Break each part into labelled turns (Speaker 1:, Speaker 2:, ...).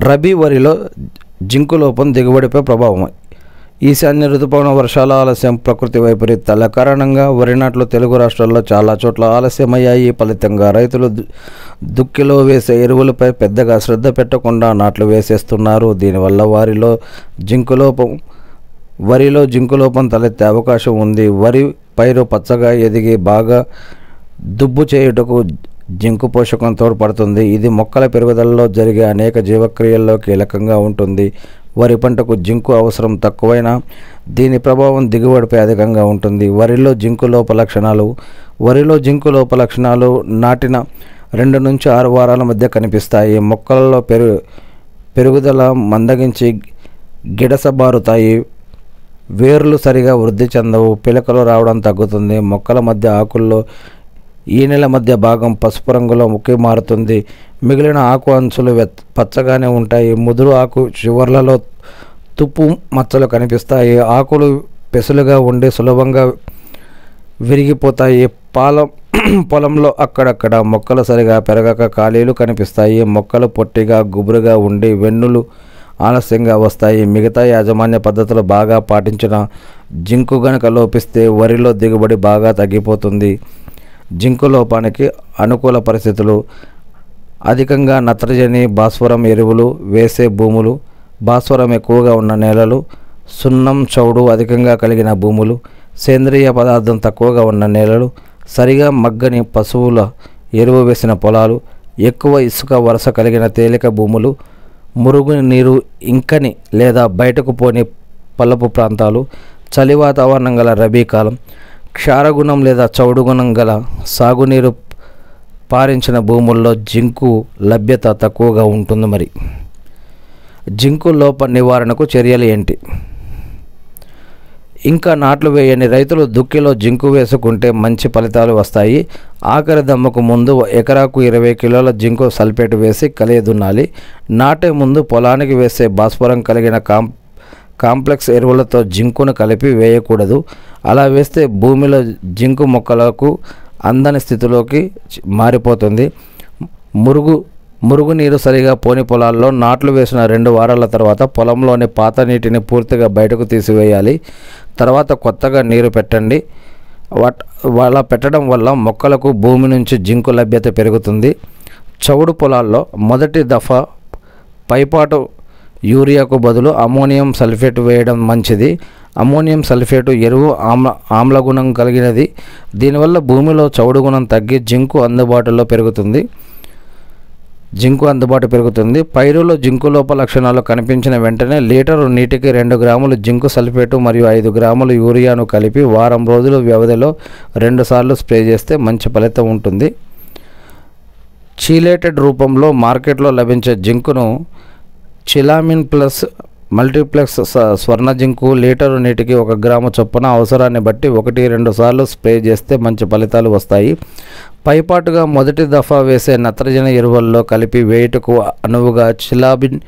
Speaker 1: రబీ వరిలో జింకు లోపం దిగుబడిపై ప్రభావం. ఈశాన్య రుతుపవన వర్షాల ఆలస్యం, ప్రకృతి వైపరీత్యాల కారణంగా వరి నాట్లు తెలుగు రాష్ట్రాల్లో చాలా చోట్ల ఆలస్యమయ్యాయి. ఫలితంగా రైతులు దుక్కిలో వేసే ఎరువులపై పెద్దగా శ్రద్ధ పెట్టకుండా నాట్లు వేసేస్తున్నారు. దీనివల్ల వరిలో జింకు లోపం తలెత్తే అవకాశం ఉంది. వరి పైరు పచ్చగా ఎదిగి బాగా దుబ్బు చేయుటకు జింకు పోషకం తోడ్పడుతుంది. ఇది మొక్కల పెరుగుదలలో జరిగే అనేక జీవక్రియల్లో కీలకంగా ఉంటుంది. వరి పంటకు జింకు అవసరం తక్కువైనా దీని ప్రభావం దిగుబడిపై అధికంగా ఉంటుంది. వరిలో జింకు లోప లక్షణాలు నాటిన 2 నుంచి 6 వారాల మధ్య కనిపిస్తాయి. మొక్కలలో పెరుగుదల మందగించి గిడసబారుతాయి. వేర్లు సరిగా వృద్ధి చెందవు. పిలకలు రావడం తగ్గుతుంది. మొక్కల మధ్య ఆకుల్లో ఈనెల మధ్య భాగం పసుపు రంగులో మారుతుంది. మిగిలిన ఆకు అంచులు పచ్చగానే ఉంటాయి. ముదురు ఆకు చివర్లలో తుప్పు మచ్చలు కనిపిస్తాయి. ఆకులు పెసులుగా ఉండి సులభంగా విరిగిపోతాయి. పొలంలో అక్కడక్కడ మొక్కలు సరిగా పెరగక ఖాళీలు కనిపిస్తాయి. మొక్కలు పొట్టిగా గుబురుగా ఉండి వెన్నులు ఆలస్యంగా వస్తాయి. మిగతా యాజమాన్య పద్ధతులు బాగా పాటించిన జింకు గనుక లోపిస్తే వరిలో దిగుబడి బాగా తగ్గిపోతుంది. జింకు లోపానికి అనుకూల పరిస్థితులు: అధికంగా నత్రజని, భాస్వరం ఎరువులు వేసే భూములు, భాస్వరం ఎక్కువగా ఉన్న నేలలు, సున్నం చౌడు అధికంగా కలిగిన భూములు, సేంద్రియ పదార్థం తక్కువగా ఉన్న నేలలు, సరిగా మగ్గని పశువుల ఎరువు వేసిన పొలాలు, ఎక్కువ ఇసుక వరుస కలిగిన తేలిక భూములు, మురుగు నీరు ఇంకని లేదా బయటకు పోని పల్లపు ప్రాంతాలు, చలి వాతావరణం గల రబీ కాలం, క్షారగుణం లేదా చౌడు గుణం గల సాగునీరు పారించిన భూముల్లో జింకు లభ్యత తక్కువగా ఉంటుంది. జింకు లోప నివారణకు చర్యలు ఏంటి? ఇంకా నాట్లు వేయని రైతులు దుక్కిలో జింకు వేసుకుంటే మంచి ఫలితాలు వస్తాయి. ఆఖరి దమ్మకు ముందు ఎకరాకు 20 కిలోల జింకు సల్ఫేట్ వేసి కలియదున్నాలి. నాటే ముందు పొలానికి వేసే భాస్వరం కలిగిన కాంప్లెక్స్ ఎరువులతో జింకును కలిపి వేయకూడదు. అలా వేస్తే భూమిలో జింకు మొక్కలకు అందని స్థితిలోకి మారిపోతుంది. మురుగునీరు సరిగా పోని పొలాల్లో నాట్లు వేసిన 2 వారాల తర్వాత పొలంలోని పాత నీటిని పూర్తిగా బయటకు తీసివేయాలి. తర్వాత కొత్తగా నీరు పెట్టండి. అలా పెట్టడం వల్ల మొక్కలకు భూమి నుంచి జింకు లభ్యత పెరుగుతుంది. చౌడు పొలాల్లో మొదటి దఫా పైపాటు యూరియాకు బదులు అమోనియం సల్ఫేట్ వేయడం మంచిది. అమోనియం సల్ఫేటు ఎరువు ఆమ్లగుణం కలిగినది. దీనివల్ల భూమిలో చౌడు గుణం తగ్గి జింకు అందుబాటు పెరుగుతుంది. పైరులో జింకు లోప లక్షణాలు కనిపించిన వెంటనే లీటరు నీటికి 2 గ్రాములు జింకు సల్ఫేటు మరియు 5 గ్రాములు యూరియాను కలిపి వారం రోజుల వ్యవధిలో 2 సార్లు స్ప్రే చేస్తే మంచి ఫలితం ఉంటుంది. చీలేటెడ్ రూపంలో మార్కెట్లో లభించే జింకును చిలామిన్ ప్లస్ మల్టీప్లెక్స్ స్వర్ణ జింకు లీటరు నీటికి 1 గ్రాము చొప్పున అవసరాన్ని బట్టి 1-2 సార్లు స్ప్రే చేస్తే మంచి ఫలితాలు వస్తాయి. పైపాటుగా మొదటి దఫా వేసే నత్రజని ఎరువుల్లో కలిపి వేయుటకు అనువుగా చిలామిన్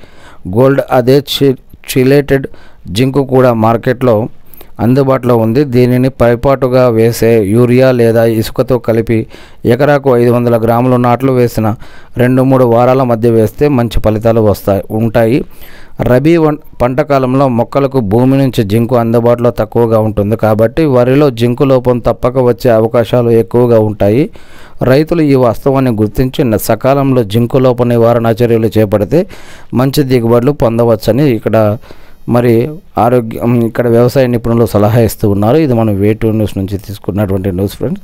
Speaker 1: గోల్డ్ అదే చిలేటెడ్ జింకు కూడా మార్కెట్లో అందుబాటులో ఉంది. దీనిని పైపాటుగా వేసే యూరియా లేదా ఇసుకతో కలిపి ఎకరాకు 500 గ్రాముల నాట్లు వేసిన 2-3 వారాల మధ్య వేస్తే మంచి ఫలితాలు ఉంటాయి. రబీ పంట కాలంలో మొక్కలకు భూమి నుంచి జింకు అందుబాటులో తక్కువగా ఉంటుంది కాబట్టి వరిలో జింకు లోపం తప్పక వచ్చే అవకాశాలు ఎక్కువగా ఉంటాయి. రైతులు ఈ వాస్తవాన్ని గుర్తించి సకాలంలో జింకు లోప నివారణ చర్యలు చేపడితే మంచి దిగుబడులు పొందవచ్చని ఇక్కడ వ్యవసాయ నిపుణులు సలహా ఇస్తూ ఉన్నారు. ఇది మనం వే2 న్యూస్ నుంచి తీసుకున్నటువంటి న్యూస్ ఫ్రెండ్స్.